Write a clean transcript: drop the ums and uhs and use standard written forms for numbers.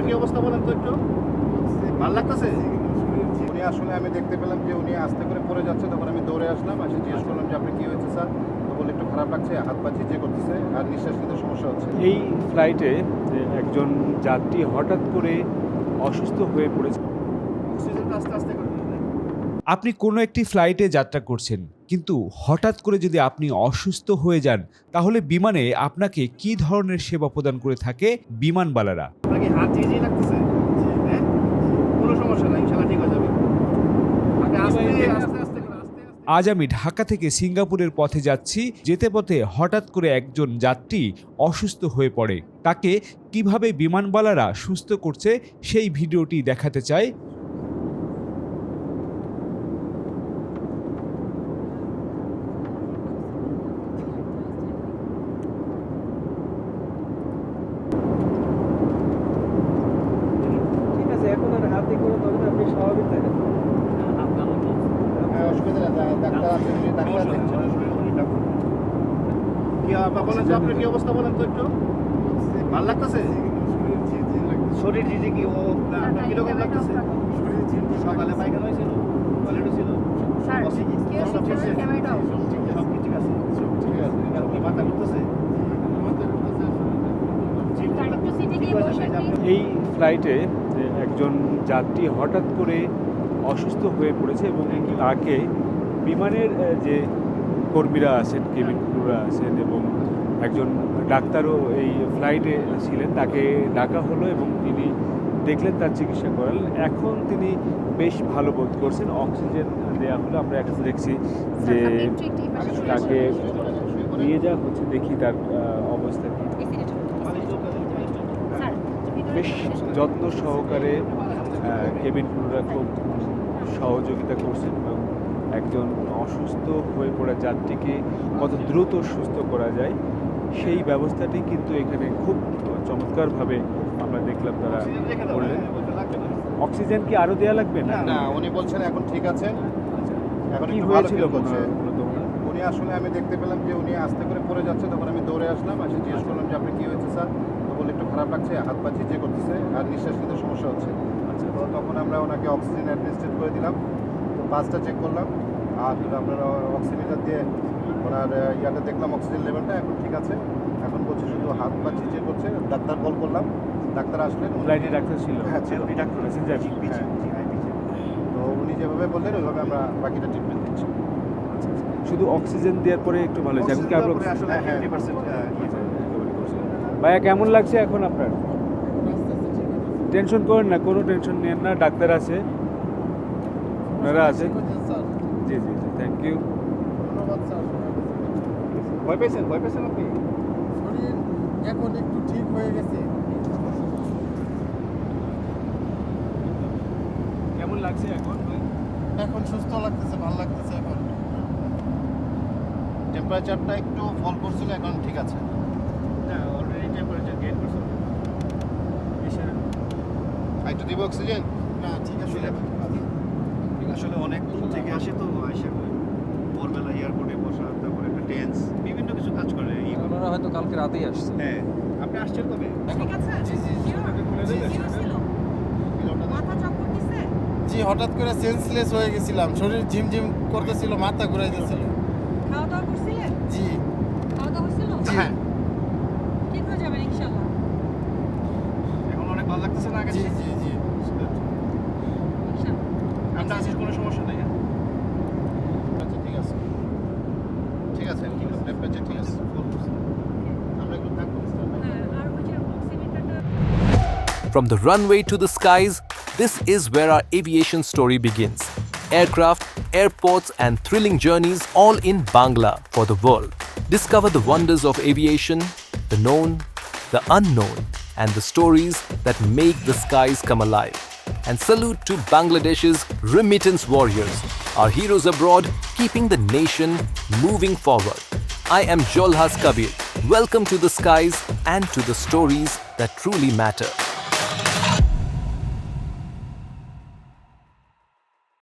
কি অবস্থা বলেন তো একটু? ভালো লাগতেছে? উনি আসলে আমি দেখতে পেলাম যে উনি আস্তে করে পড়ে যাচ্ছে, তখন আমি দৌড়ে আসলাম, এসে জিজ্ঞেস করলাম যে আপনি কি হয়েছে স্যার? তো বললে একটু খারাপ লাগছে, হাত পা ঝিঝে করতেছে আর নিঃশ্বাস নিতে সমস্যা হচ্ছে। এই ফ্লাইটে একজন যাত্রী হঠাৎ করে অসুস্থ হয়ে পড়েছে। অক্সিজেনটা আস্তে আস্তে করে দিলেন। আপনি কোনো একটি ফ্লাইটে যাত্রা করছেন, কিন্তু হঠাৎ করে যদি আপনি অসুস্থ হয়ে যান, তাহলে বিমানে আপনাকে কী ধরনের সেবা প্রদান করে থাকে বিমানবালারা? আপনার কি হাত ঝিঝি লাগতেছে? হ্যাঁ? কোনো সমস্যা নাই, ইনশাআল্লাহ ঠিক হয়ে যাবে। আপনি আস্তে আস্তে আস্তে আস্তে আজ আমি ঢাকা থেকে সিঙ্গাপুরের পথে যাচ্ছি। যেতে পথে হঠাৎ করে একজন যাত্রী অসুস্থ হয়ে পড়ে। তাকে কিভাবে বিমানবালারা সুস্থ করছে সেই ভিডিওটি দেখাতে চাই। ঠিক আছে, এখন আর হাতে করে ধরেন, আপনি স্বাভাবিক থাকেন। হ্যাঁ, অসুবিধা নেই, ডাক্তার আছে, উনি ডাক্তার দেখছেন। কি বলেন তো, আপনার কি অবস্থা বলেন তো একটু? ভালো লাগতেছে? শরীর ঝিঝি কি ও আপনার কিরকম লাগতেছে? সকালে পায়খানা হয়েছিল, টয়লেট হয়েছিল, স্যার, কেউ সব ঠিক আছে? ক্যামেরাটা অফ। সব কি ঠিক আছে? এখন কি মাথা ঘুরতেছে? স্যার, একটু সিটে গিয়ে বসেন প্লিজ। এই ফ্লাইটে একজন যাত্রী হঠাৎ করে অসুস্থ হয়ে পড়েছে এবং তাকে বিমানের যে কর্মীরা আছেন, কেবিন ক্রুরা আছেন এবং একজন ডাক্তারও এই ফ্লাইটে ছিলেন, তাকে ডাকা হলো এবং তিনি দেখলেন, তার চিকিৎসা করালেন। এখন তিনি বেশ ভালো বোধ করছেন। অক্সিজেন দেওয়া হলো। আমরা এখন দেখছি যে স্যার, আপনি একটু এই পাশে সরে তাকে আসুন। নিয়ে যাওয়া হচ্ছে। দেখি তার অবস্থা কি। এই সিটে চলুন, এই সিটে চলুন। স্যার, ভিতরে বেশ চলুন। যত্ন সহকারে কেবিন ক্রুরা খুব সহযোগিতা করছেন এবং একজন অসুস্থ হয়ে পড়া যাত্রীকে কত দ্রুত সুস্থ করা যায় সেই ব্যবস্থাটি কিন্তু এখানে খুব চমৎকারভাবে আমরা দেখলাম তারা করলেন। অক্সিজেন কি আরো দেওয়া লাগবে? না, না, উনি বলছেন এখন ঠিক আছে, এখন কি একটু ভালো হয়েছিল ফিল করছে। মূলত ওনার? উনি আসলে আমি দেখতে পেলাম যে উনি আস্তে করে পড়ে যাচ্ছে, তখন আমি দৌড়ে আসলাম, এসে জিজ্ঞেস করলাম যে আপনি কি হয়েছে স্যার? তো বললে একটু খারাপ লাগছে, হাত পা ঝিঝে করতেছে আর নিঃশ্বাস নিতে সমস্যা হচ্ছে। আচ্ছা, তো তখন আমরা ওনাকে অক্সিজেন অ্যাডমিনিস্ট্রেট করে দিলাম, তো পাসটা চেক করলাম আর আপনার অক্সিমিটার দিয়ে ওনার ইয়াটা দেখলাম, অক্সিজেন লেভেলটা এখন ঠিক আছে। এখন বলছে শুধু হাত পা ঝিঝে করছে। ডাক্তার কল করলাম, ডাক্তার আসলেন। ফ্লাইটে ডাক্তার ছিল? হ্যাঁ, ছিল, উনি ডাক্তার প্যাসেঞ্জার? তো উনি যেভাবে বললেন ওইভাবে আমরা বাকিটা ট্রিটমেন্ট দিচ্ছি। শুধু অক্সিজেন দেওয়ার পরে একটু ভালো হয়েছে। এখন কি আরো আসলে 50% ভাইয়া কেমন লাগছে এখন আপনার? টেনশন করেন না, কোনো টেনশন নেন না, ডাক্তার আছে, ওনারা আছে। জি জি জি, থ্যাংক ইউ। ভয় পেয়েছেন আপনি? শরীর এখন একটু ঠিক হয়ে গেছে। কেমন লাগছে এখন? এখন সুস্থ লাগতেছে, ভালো লাগতেছে এখন। টেম্পারেচারটা একটু ফল করছিল, এখন ঠিক আছে। না, অলরেডি টেম্পারেচার গেইন করছে। আর একটু দিব অক্সিজেন? না, ঠিক আছে। আসলে অনেক দূর থেকে আসে তো, এসে ভোরবেলা এয়ারপোর্টে বসা, তারপরে একটা টেন্স, বিভিন্ন কিছু কাজ করে। ওনারা হয়তো কালকে রাতেই আসছে। হ্যাঁ, আপনি আসছেন কবে? ঠিক আছে? কি হয়েছিল? মাথা চক্কর দিছে? জি, হঠাৎ করে সেন্সলেস হয়ে গেছিলাম, শরীর ঝিমঝিম করতেছিল, মাথা ঘুরাই দিয়েছিল। খাওয়া দাওয়া করছিলেন? জি খাওয়া দাওয়া হয়েছিল? হ্যাঁ ঠিক হয়ে যাবেন ইনশাআল্লাহ। এখন অনেক ভালো লাগতেছে না আগে জি চেয়ে? জি জি ইনশাআল্লাহ। আমরা আছি, কোনো সমস্যা নেই। আচ্ছা, ঠিক আছে, ঠিক আছে, টেম্পারেচার ঠিক আছে, ফল করছে। আমরা একটু থাকবো। হ্যাঁ, আর ওই যে অক্সিমিটারটা From the runway to the skies, this is where our aviation story begins. Aircraft, airports, and thrilling journeys all in Bangla for the world. Discover the wonders of aviation, the known, the unknown, and the stories that make the skies come alive. And salute to Bangladesh's remittance warriors, our heroes abroad, keeping the nation moving forward. I am Jolhas Kabir. Welcome to the skies and to the stories that truly matter.